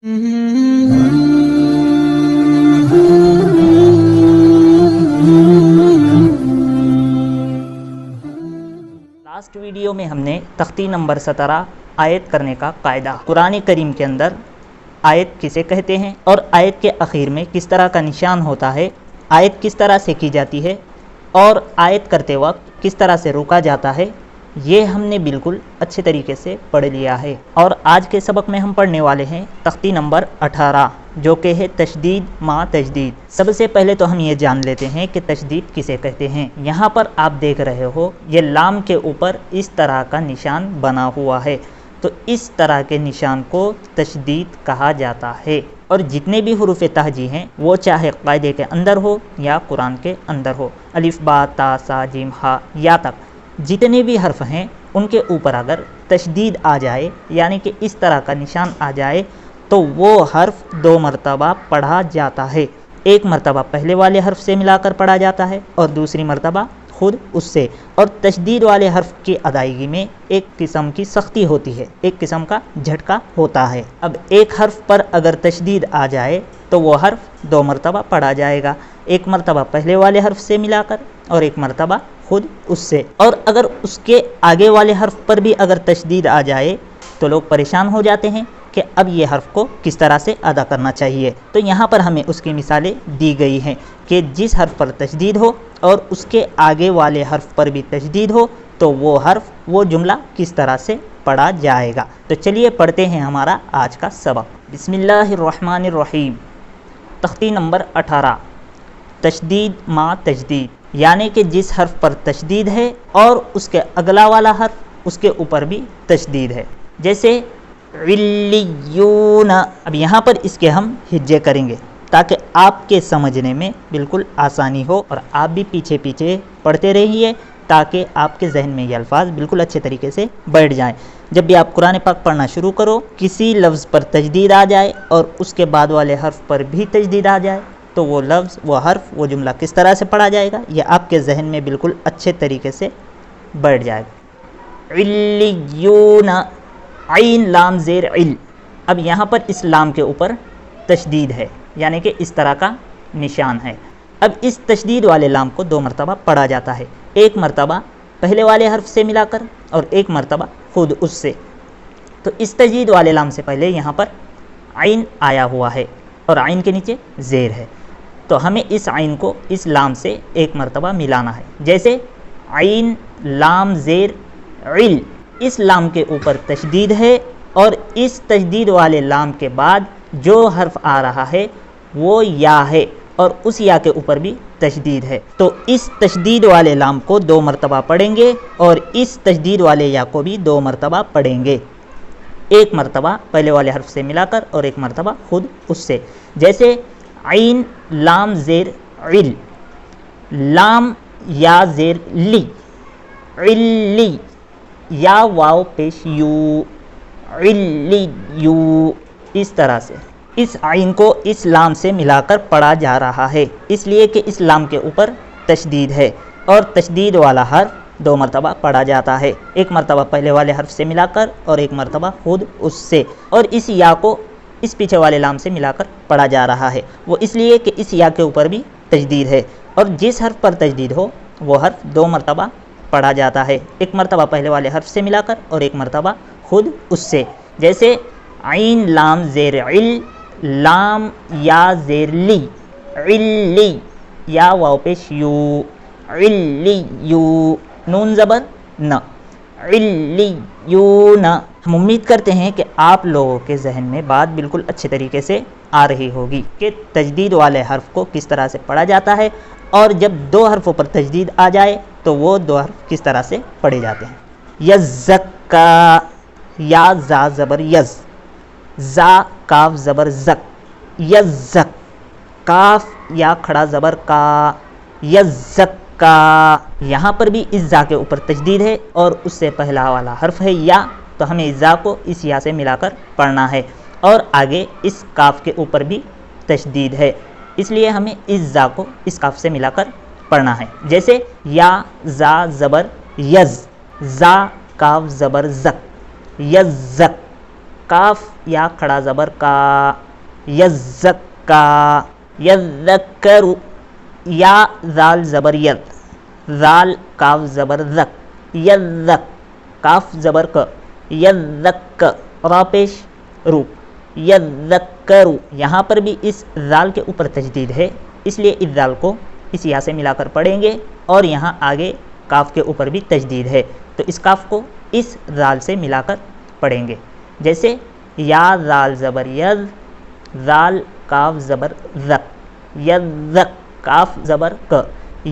Last video میں ہم نے تختی نمبر 17 آیت کرنے کا قاعدہ، قرآن کریم کے اندر آیت کسے کہتے ہیں اور آیت کے اخیر میں کس طرح کا نشان ہوتا ہے، آیت کس طرح سے کی جاتی ہے اور آیت کرتے وقت کس طرح سے روکا جاتا ہے، یہ ہم نے بالکل اچھے طریقے سے پڑھ لیا ہے۔ اور آج کے سبق میں ہم پڑھنے والے ہیں تختی نمبر 18 جو کہ ہے تشدید ما تجدید۔ سب سے پہلے تو ہم یہ جان لیتے ہیں کہ تشدید کسے کہتے ہیں۔ یہاں پر آپ دیکھ رہے ہو یہ لام کے اوپر اس طرح کا نشان بنا ہوا ہے، تو اس طرح کے نشان کو تشدید کہا جاتا ہے۔ اور جتنے بھی حروف تہجی ہیں وہ چاہے قاعدے کے اندر ہو یا قرآن کے اندر ہو، الف با تا سا جیم ہا یا تک جتنے بھی حرف ہیں ان کے اوپر اگر تشدید آ جائے یعنی کہ اس طرح کا نشان آ جائے تو وہ حرف 2 مرتبہ پڑھا جاتا ہے۔ ایک مرتبہ پہلے والے حرف سے ملا کر پڑھا جاتا ہے اور دوسری مرتبہ خود اس سے۔ اور تشدید والے حرف کی ادائیگی میں ایک قسم کی سختی ہوتی ہے، ایک قسم کا جھٹکا ہوتا ہے۔ اب ایک حرف پر اگر تشدید آ جائے تو وہ حرف 2 مرتبہ پڑھا جائے گا، ایک مرتبہ پہلے والے حرف سے ملا کر اور ایک مرتبہ خود اس سے۔ اور اگر اس کے آگے والے حرف پر بھی اگر تشدید آ جائے تو لوگ پریشان ہو جاتے ہیں کہ اب یہ حرف کو کس طرح سے ادا کرنا چاہیے۔ تو یہاں پر ہمیں اس کی مثالیں دی گئی ہیں کہ جس حرف پر تشدید ہو اور اس کے آگے والے حرف پر بھی تشدید ہو تو وہ حرف وہ جملہ کس طرح سے پڑھا جائے گا۔ تو چلیے پڑھتے ہیں ہمارا آج کا سبق۔ بسم اللہ الرحمن الرحیم۔ تختی نمبر 18 تشدید ما تجدید، یعنی کہ جس حرف پر تشدید ہے اور اس کے اگلا والا حرف اس کے اوپر بھی تشدید ہے، جیسے علیون۔ اب یہاں پر اس کے ہم ہجے کریں گے تاکہ آپ کے سمجھنے میں بالکل آسانی ہو اور آپ بھی پیچھے پیچھے پڑھتے رہیے تاکہ آپ کے ذہن میں یہ الفاظ بالکل اچھے طریقے سے بیٹھ جائیں۔ جب بھی آپ قرآن پاک پڑھنا شروع کرو، کسی لفظ پر تجدید آ جائے اور اس کے بعد والے حرف پر بھی تجدید آ جائے تو وہ لفظ، وہ حرف، وہ جملہ کس طرح سے پڑھا جائے گا یہ آپ کے ذہن میں بالکل اچھے طریقے سے بیٹھ جائے گا۔ علیون، عین لام زیر عل۔ اب یہاں پر اس لام کے اوپر تشدید ہے یعنی کہ اس طرح کا نشان ہے۔ اب اس تشدید والے لام کو 2 مرتبہ پڑھا جاتا ہے، ایک مرتبہ پہلے والے حرف سے ملا کر اور ایک مرتبہ خود اس سے۔ تو اس تشدید والے لام سے پہلے یہاں پر عین آیا ہوا ہے اور عین کے نیچے زیر ہے، تو ہمیں اس عین کو اس لام سے ایک مرتبہ ملانا ہے، جیسے عین لام زیر عل۔ اس لام کے اوپر تشدید ہے اور اس تشدید والے لام کے بعد جو حرف آ رہا ہے وہ یا ہے اور اس یا کے اوپر بھی تشدید ہے، تو اس تشدید والے لام کو 2 مرتبہ پڑھیں گے اور اس تشدید والے یا کو بھی 2 مرتبہ پڑھیں گے، ایک مرتبہ پہلے والے حرف سے ملا کر اور ایک مرتبہ خود اس سے، جیسے عین لام زیر عل، لام یا زیر لی، علی، یا واو پیش یو، علی یو۔ اس طرح سے اس عین کو اس لام سے ملا کر پڑھا جا رہا ہے، اس لیے کہ اس لام کے اوپر تشدید ہے اور تشدید والا حرف 2 مرتبہ پڑھا جاتا ہے، ایک مرتبہ پہلے والے حرف سے ملا کر اور ایک مرتبہ خود اس سے۔ اور اس یا کو اس پیچھے والے لام سے ملا کر پڑھا جا رہا ہے، وہ اس لیے کہ اس یا کے اوپر بھی تجدید ہے، اور جس حرف پر تجدید ہو وہ حرف 2 مرتبہ پڑھا جاتا ہے، ایک مرتبہ پہلے والے حرف سے ملا کر اور ایک مرتبہ خود اس سے، جیسے عین لام زیر عل، لام یا زیر لی، علی، یا واو پیش یو، علی یو، نون زبر نہ، علیون۔ ہم امید کرتے ہیں کہ آپ لوگوں کے ذہن میں بات بالکل اچھے طریقے سے آ رہی ہوگی کہ تجدید والے حرف کو کس طرح سے پڑھا جاتا ہے اور جب 2 حرفوں پر تجدید آ جائے تو وہ 2 حرف کس طرح سے پڑھے جاتے ہیں۔ یزکا، یا زا زبر یز، زا کاف زبر زک، یزک، کاف یا کھڑا زبر کا، یزکا۔ یہاں پر بھی اس زا کے اوپر تجدید ہے اور اس سے پہلا والا حرف ہے یا، تو ہمیں اس زا کو اس یا سے ملا کر پڑھنا ہے، اور آگے اس کاف کے اوپر بھی تشدید ہے، اس لیے ہمیں اس زا کو اس کاف سے ملا کر پڑھنا ہے، جیسے یا زا زبر یز، زا کاف زبر زک، یزک، کاف یا کھڑا زبر کا، یزکا، یذکر، یا ذال زبر ید، ذال کاف زبر زک، یذک، کاف زبر ک، یذک، را پیش رو، یذکرو، یہاں پر بھی اس ذال کے اوپر تجدید ہے، اس لیے اس ذال کو اس یا سے ملا کر پڑھیں گے، اور یہاں آگے کاف کے اوپر بھی تجدید ہے، تو اس کاف کو اس ذال سے ملا کر پڑھیں گے، جیسے یا ذال زبر یز، ذال کاف زبر زک، یزک، کاف زبر ک،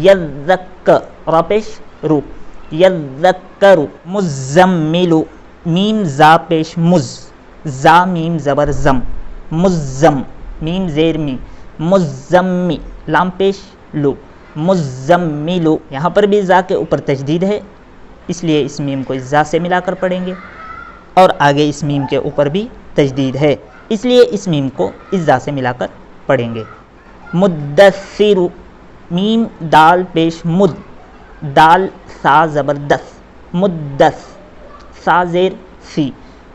یزک، را پیش رو، یذکرو، مزملو، میم زا پیش مز، زا میم زبر زم، مزم، میم زیر می، مزمی، لام پیش لو، مزملو، یہاں پر بھی زا کے اوپر تجدید ہے، اس لیے اس میم کو اس زا سے ملا کر پڑھیں گے، اور آگے اس میم کے اوپر بھی تجدید ہے، اس لیے اس میم کو اس زا سے ملا کر پڑھیں گے۔ مدثر، میم دال پیش مد، دال سا زبر دس، مدس، سا زیر سی،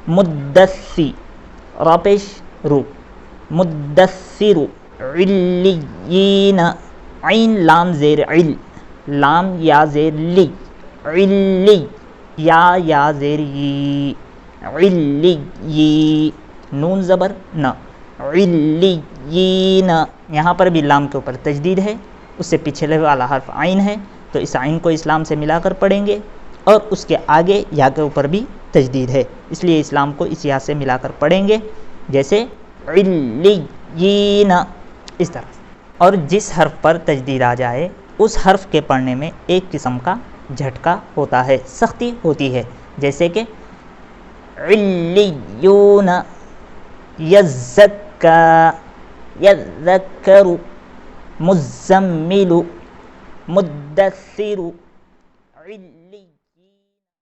مدسی، را پیش رو، مدثر، علیین، عین لام زیر عل، لام یا زیر لی، علی، یا زیر یی، علی، نون زبر ن، علیین، یہاں پر بھی لام کے اوپر تجدید ہے، اس سے پچھلے والا حرف عین ہے، تو اس عین کو اسلام سے ملا کر پڑھیں گے، اور اس کے آگے یا کے اوپر بھی تجدید ہے، اس لیے اسلام کو اس یا سے ملا کر پڑھیں گے، جیسے علیین، اس طرح۔ اور جس حرف پر تجدید آ جائے اس حرف کے پڑھنے میں ایک قسم کا جھٹکا ہوتا ہے، سختی ہوتی ہے، جیسے کہ علیون، یزکا، یذکر، مزمل، مدثر، علی۔